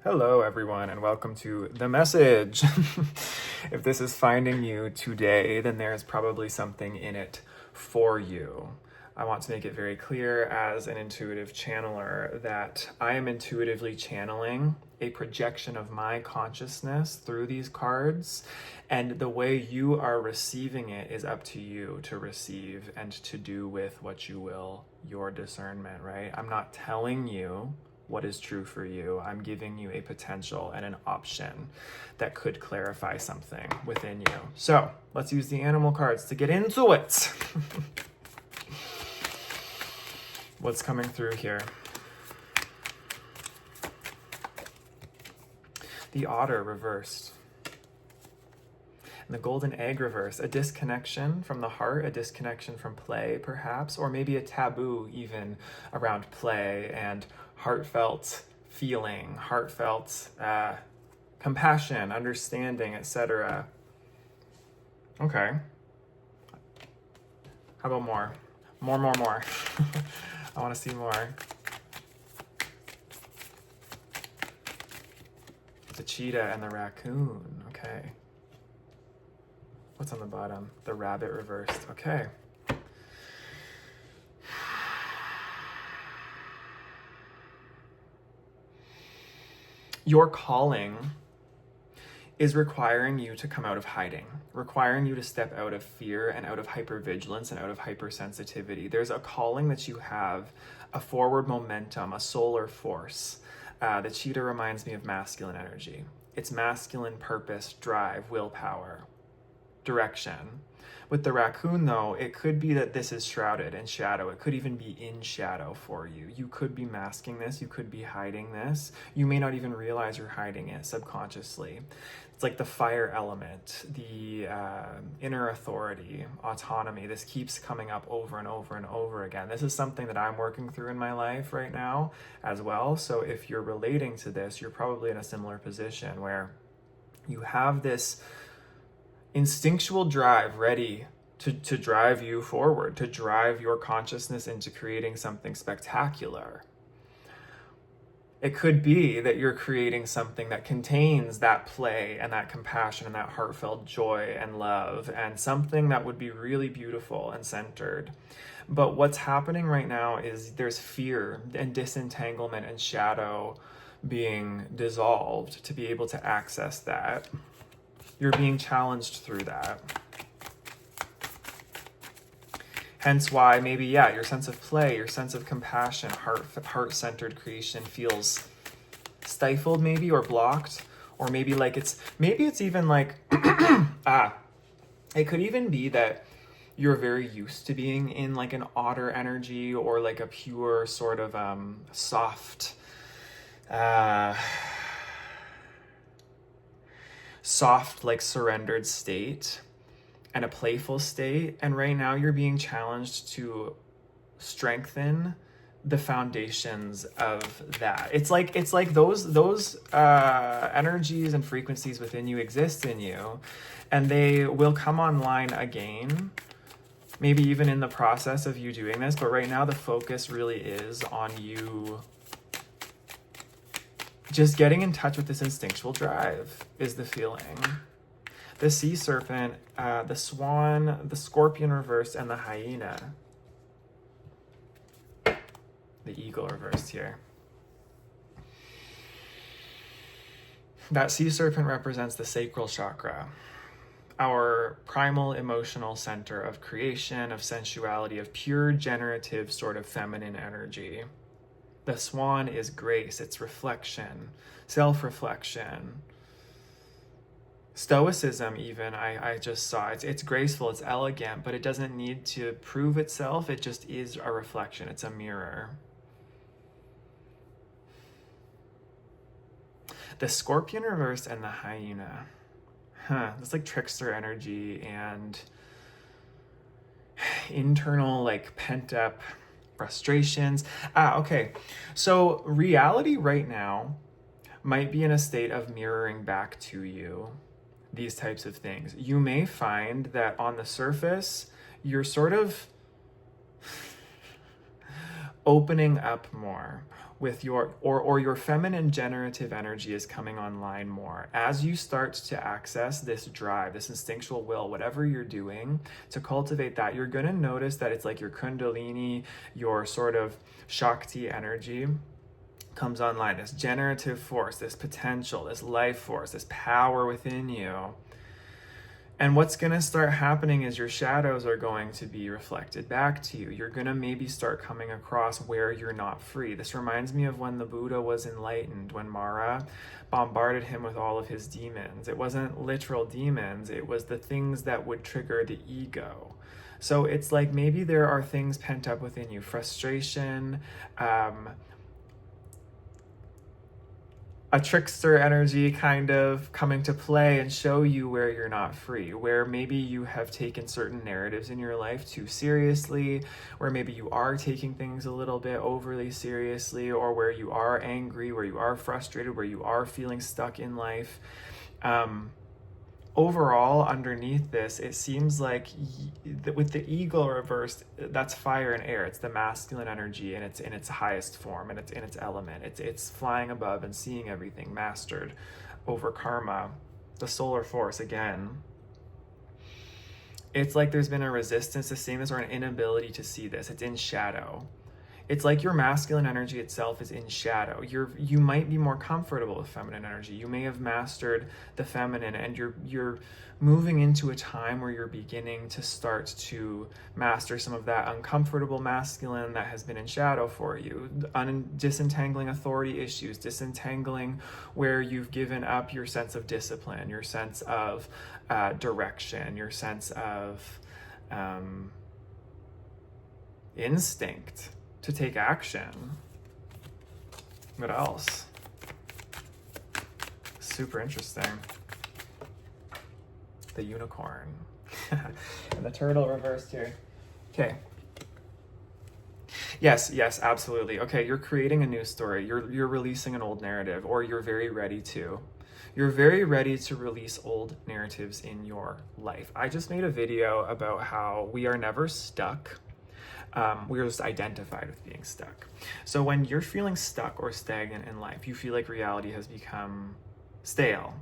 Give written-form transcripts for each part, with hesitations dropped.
Hello, everyone, and welcome to The Message. If this is finding you today, then there's probably something in it for you. I want to make it very clear as an intuitive channeler that I am intuitively channeling a projection of my consciousness through these cards, and the way you are receiving it is up to you to receive and to do with what you will, your discernment, right? I'm not telling you what is true for you. I'm giving you a potential and an option that could clarify something within you. So let's use the animal cards to get into it. What's coming through here? The otter reversed. And the golden egg reversed. A disconnection from the heart, a disconnection from play perhaps, or maybe a taboo even around play and heartfelt feeling, heartfelt compassion, understanding, etc. Okay. How about more? More. I want to see more. The cheetah and the raccoon. Okay. What's on the bottom? The rabbit reversed. Okay. Your calling is requiring you to come out of hiding, requiring you to step out of fear and out of hypervigilance and out of hypersensitivity. There's a calling that you have, a forward momentum, a solar force. The cheetah reminds me of masculine energy. It's masculine purpose, drive, willpower, direction. With the raccoon, though, it could be that this is shrouded in shadow. It could even be in shadow for you. You could be masking this. You could be hiding this. You may not even realize you're hiding it subconsciously. It's like the fire element, the inner authority, autonomy. This keeps coming up over and over and over again. This is something that I'm working through in my life right now as well. So if you're relating to this, you're probably in a similar position where you have this instinctual drive ready to drive you forward, to drive your consciousness into creating something spectacular. It could be that you're creating something that contains that play and that compassion and that heartfelt joy and love and something that would be really beautiful and centered. But what's happening right now is there's fear and disentanglement and shadow being dissolved to be able to access that. You're being challenged through that. Hence why maybe, your sense of play, your sense of compassion, heart-centered creation feels stifled maybe, or blocked, or maybe it's even like, it could even be that you're very used to being in like an otter energy or like a pure sort of soft, like surrendered state and a playful state, and right now you're being challenged to strengthen the foundations of that. It's like those energies and frequencies within you exist in you, and they will come online again, maybe even in the process of you doing this, but right now the focus really is on you just getting in touch with this instinctual drive is the feeling. The sea serpent, the swan, the scorpion reversed, and the hyena. The eagle reversed here. That sea serpent represents the sacral chakra, our primal emotional center of creation, of sensuality, of pure generative sort of feminine energy. The swan is grace, it's reflection, self-reflection. Stoicism even, I just saw, it's graceful, it's elegant, but it doesn't need to prove itself, it just is a reflection, it's a mirror. The scorpion reversed and the hyena. It's like trickster energy and internal like pent up frustrations. Okay. So reality right now might be in a state of mirroring back to you these types of things. You may find that on the surface, you're sort of opening up more, with your, or your feminine generative energy is coming online more. As you start to access this drive, this instinctual will, whatever you're doing to cultivate that, you're going to notice that it's like your kundalini, your sort of Shakti energy comes online, this generative force, this potential, this life force, this power within you. And what's going to start happening is your shadows are going to be reflected back to you. You're going to maybe start coming across where you're not free. This reminds me of when the Buddha was enlightened, when Mara bombarded him with all of his demons. It wasn't literal demons, it was the things that would trigger the ego. So it's like maybe there are things pent up within you, frustration, a trickster energy kind of coming to play and show you where you're not free, where maybe you have taken certain narratives in your life too seriously, where maybe you are taking things a little bit overly seriously, or where you are angry, where you are frustrated, where you are feeling stuck in life. Overall, underneath this, it seems like with the eagle reversed, that's fire and air. It's the masculine energy, and it's in its highest form, and it's in its element. It's flying above and seeing everything, mastered over karma. The solar force again. It's like there's been a resistance to seeing this, or an inability to see this. It's in shadow. It's like your masculine energy itself is in shadow. You might be more comfortable with feminine energy. You may have mastered the feminine, and you're moving into a time where you're beginning to start to master some of that uncomfortable masculine that has been in shadow for you. Disentangling authority issues, disentangling where you've given up your sense of discipline, your sense of direction, your sense of instinct to take action. What else? Super interesting. The unicorn. And the turtle reversed here. Okay. Yes, absolutely. Okay, you're creating a new story. You're releasing an old narrative, or you're very ready to. You're very ready to release old narratives in your life. I just made a video about how we are never stuck. We are just identified with being stuck. So when you're feeling stuck or stagnant in life, you feel like reality has become stale.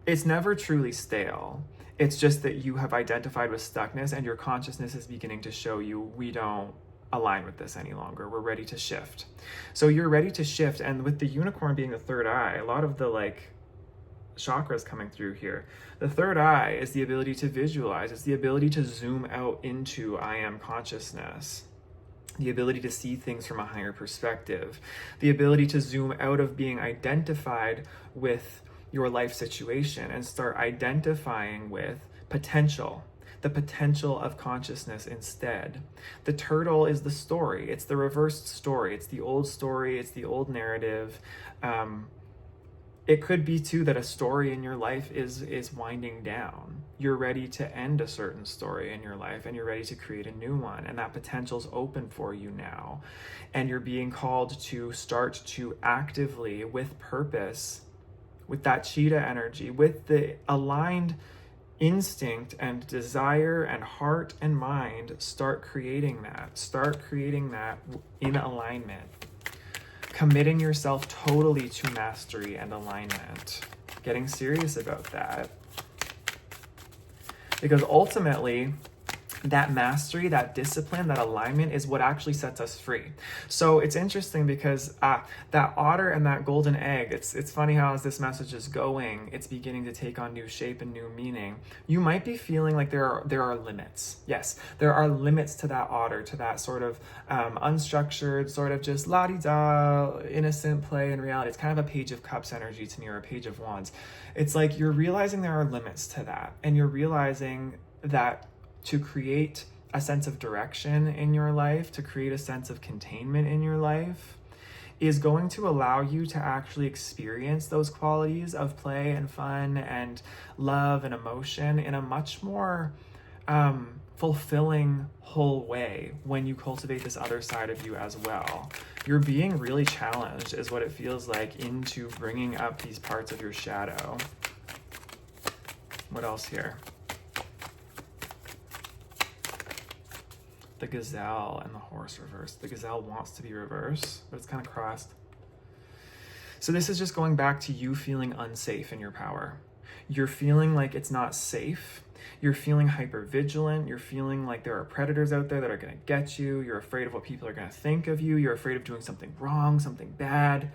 It's never truly stale. It's just that you have identified with stuckness, and your consciousness is beginning to show you, we don't align with this any longer. We're ready to shift. So you're ready to shift. And with the unicorn being the third eye, a lot of the chakras coming through here. The third eye is the ability to visualize. It's the ability to zoom out into I am consciousness. The ability to see things from a higher perspective. The ability to zoom out of being identified with your life situation and start identifying with potential. The potential of consciousness instead. The turtle is the story. It's the reversed story. It's the old narrative. It could be too that a story in your life is winding down. You're ready to end a certain story in your life, and you're ready to create a new one, and that potential's open for you now. And you're being called to start to actively, with purpose, with that cheetah energy, with the aligned instinct and desire and heart and mind, start creating that in alignment. Committing yourself totally to mastery and alignment. Getting serious about that. Because ultimately, that mastery, that discipline, that alignment is what actually sets us free. So it's interesting because that otter and that golden egg, it's funny how as this message is going, it's beginning to take on new shape and new meaning. You might be feeling like there are limits. Yes, there are limits to that otter, to that sort of unstructured, sort of just la-di-da, innocent play in reality. It's kind of a Page of Cups energy to me, or a Page of Wands. It's like you're realizing there are limits to that, and you're realizing that to create a sense of direction in your life, to create a sense of containment in your life, is going to allow you to actually experience those qualities of play and fun and love and emotion in a much more fulfilling, whole way when you cultivate this other side of you as well. You're being really challenged, is what it feels like, into bringing up these parts of your shadow. What else here? The gazelle and the horse reversed. The gazelle wants to be reversed, but it's kind of crossed. So this is just going back to you feeling unsafe in your power. You're feeling like it's not safe. You're feeling hyper vigilant. You're feeling like there are predators out there that are going to get you. You're afraid of what people are going to think of you. You're afraid of doing something wrong, something bad.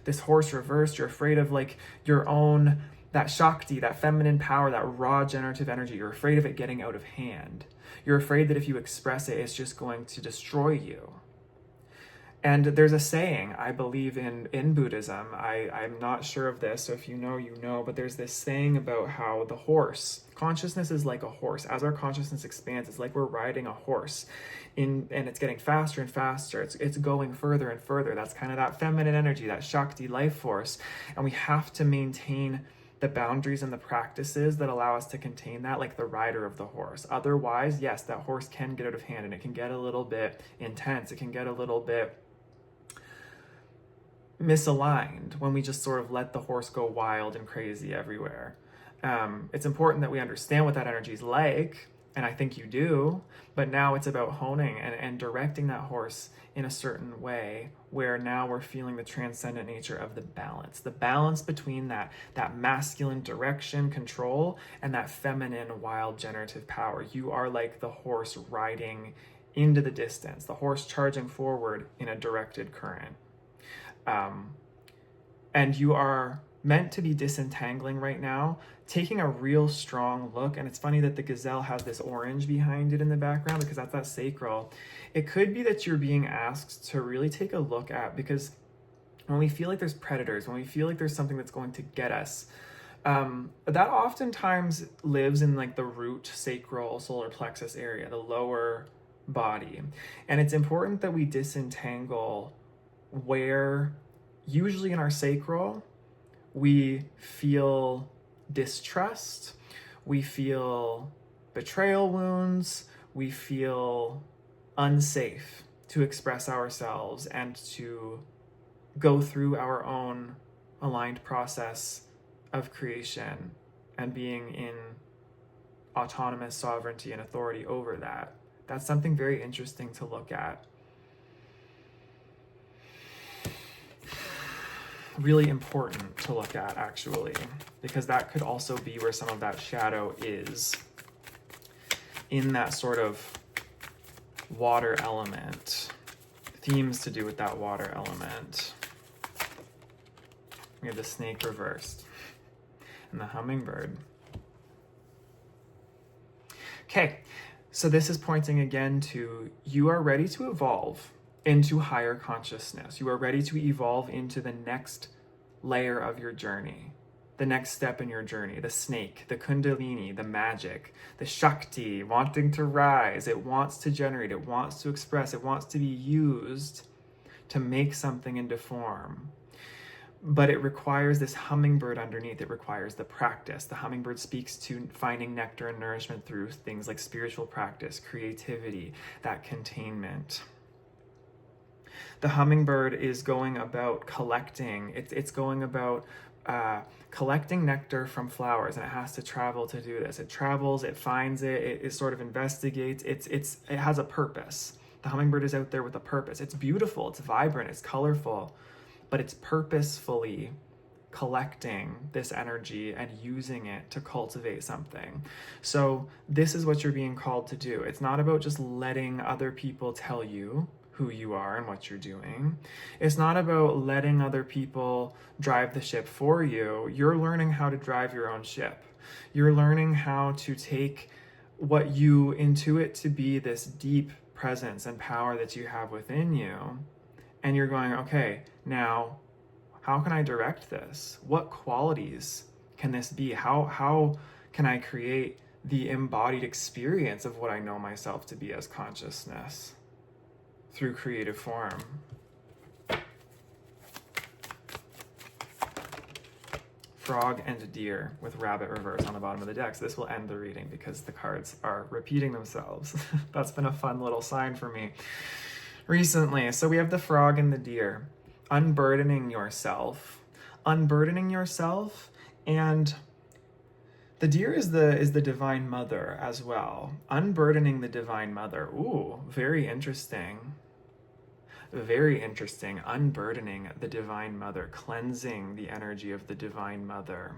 This horse reversed, you're afraid of like your own, that Shakti, that feminine power, that raw generative energy. You're afraid of it getting out of hand. You're afraid that if you express it, it's just going to destroy you. And there's a saying, I believe in Buddhism, I'm not sure of this, so if you know, you know, but there's this saying about how the horse, consciousness is like a horse. As our consciousness expands, it's like we're riding a horse and it's getting faster and faster. It's going further and further. That's kind of that feminine energy, that Shakti life force. And we have to maintain the boundaries and the practices that allow us to contain that, like the rider of the horse. Otherwise, yes, that horse can get out of hand and it can get a little bit intense. It can get a little bit misaligned when we just sort of let the horse go wild and crazy everywhere. It's important that we understand what that energy is like, and I think you do, but now it's about honing and directing that horse in a certain way where now we're feeling the transcendent nature of the balance between that masculine direction, control, and that feminine, wild, generative power. You are like the horse riding into the distance, the horse charging forward in a directed current. And you are meant to be disentangling right now, taking a real strong look. And it's funny that the gazelle has this orange behind it in the background because that's that sacral. It could be that you're being asked to really take a look at, because when we feel like there's predators, when we feel like there's something that's going to get us, that oftentimes lives in like the root, sacral, solar plexus area, the lower body. And it's important that we disentangle where usually in our sacral we feel distrust, we feel betrayal wounds, we feel unsafe to express ourselves and to go through our own aligned process of creation and being in autonomous sovereignty and authority over that. That's something very interesting to look at. Really important to look at, actually, because that could also be where some of that shadow is, in that sort of water element, themes to do with that water element. We have the snake reversed and the hummingbird. Okay, so this is pointing again to you are ready to evolve into higher consciousness. You are ready to evolve into the next layer of your journey, the next step in your journey, the snake, the kundalini, the magic, the Shakti, wanting to rise. It wants to generate, it wants to express, it wants to be used to make something into form. But it requires this hummingbird underneath. It requires the practice. The hummingbird speaks to finding nectar and nourishment through things like spiritual practice, creativity, that containment. The hummingbird is going about collecting. It's going about collecting nectar from flowers, and it has to travel to do this. It travels, it finds it, it sort of investigates. It has a purpose. The hummingbird is out there with a purpose. It's beautiful, it's vibrant, it's colorful, but it's purposefully collecting this energy and using it to cultivate something. So this is what you're being called to do. It's not about just letting other people tell you who you are and what you're doing. It's not about letting other people drive the ship for you. You're learning how to drive your own ship. You're learning how to take what you intuit to be this deep presence and power that you have within you, and you're going, okay, now how can I direct this? What qualities can this be? How can I create the embodied experience of what I know myself to be as consciousness through creative form? Frog and deer with rabbit reverse on the bottom of the deck. So this will end the reading because the cards are repeating themselves. That's been a fun little sign for me recently. So we have the frog and the deer. Unburdening yourself and The deer is the divine mother as well. Unburdening the divine mother. Ooh, very interesting. Very interesting. Unburdening the divine mother, cleansing the energy of the divine mother,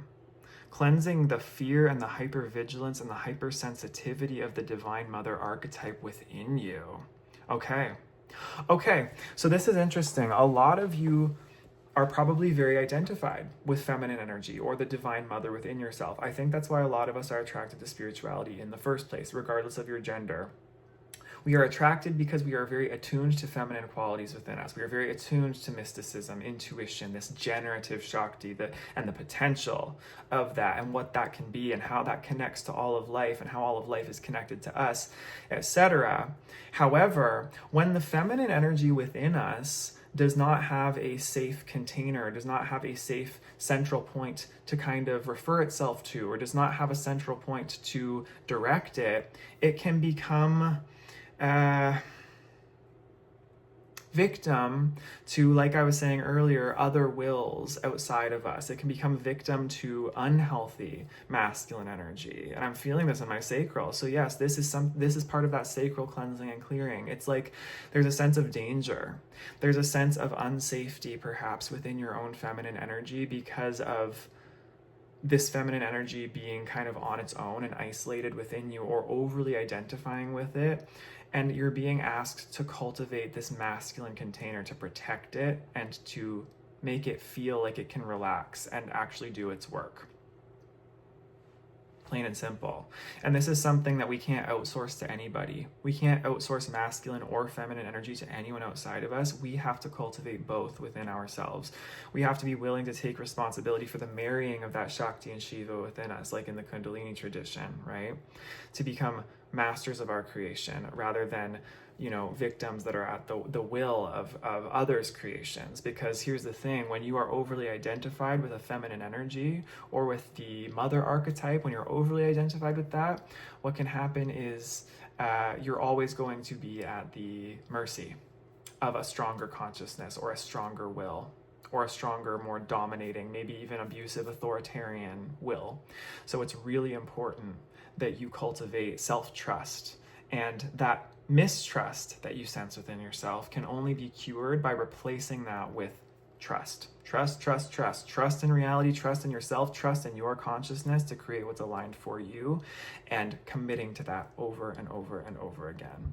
cleansing the fear and the hypervigilance and the hypersensitivity of the divine mother archetype within you. Okay. Okay, so this is interesting. A lot of you are probably very identified with feminine energy or the divine mother within yourself. I think that's why a lot of us are attracted to spirituality in the first place, regardless of your gender. We are attracted because we are very attuned to feminine qualities within us. We are very attuned to mysticism, intuition, this generative Shakti, and the potential of that, and what that can be, and how that connects to all of life, and how all of life is connected to us, etc. However, when the feminine energy within us does not have a safe container, does not have a safe central point to kind of refer itself to, or does not have a central point to direct it, it can become victim to, like I was saying earlier, other wills outside of us. It can become victim to unhealthy masculine energy. And I'm feeling this in my sacral. So yes, this is part of that sacral cleansing and clearing. It's like there's a sense of danger. There's a sense of unsafety perhaps within your own feminine energy because of this feminine energy being kind of on its own and isolated within you, or overly identifying with it. And you're being asked to cultivate this masculine container to protect it and to make it feel like it can relax and actually do its work. Plain and simple. And this is something that we can't outsource to anybody. We can't outsource masculine or feminine energy to anyone outside of us. We have to cultivate both within ourselves. We have to be willing to take responsibility for the marrying of that Shakti and Shiva within us, like in the Kundalini tradition, right? To become masters of our creation rather than, victims that are at the will of others' creations. Because here's the thing, when you are overly identified with a feminine energy or with the mother archetype, when you're overly identified with that, what can happen is you're always going to be at the mercy of a stronger consciousness or a stronger will, or a stronger, more dominating, maybe even abusive, authoritarian will. So it's really important that you cultivate self-trust, and that mistrust that you sense within yourself can only be cured by replacing that with trust. Trust in reality, trust in yourself, trust in your consciousness to create what's aligned for you, and committing to that over and over and over again.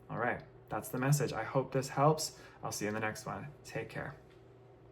All right, that's the message. I hope this helps. I'll see you in the next one. Take care.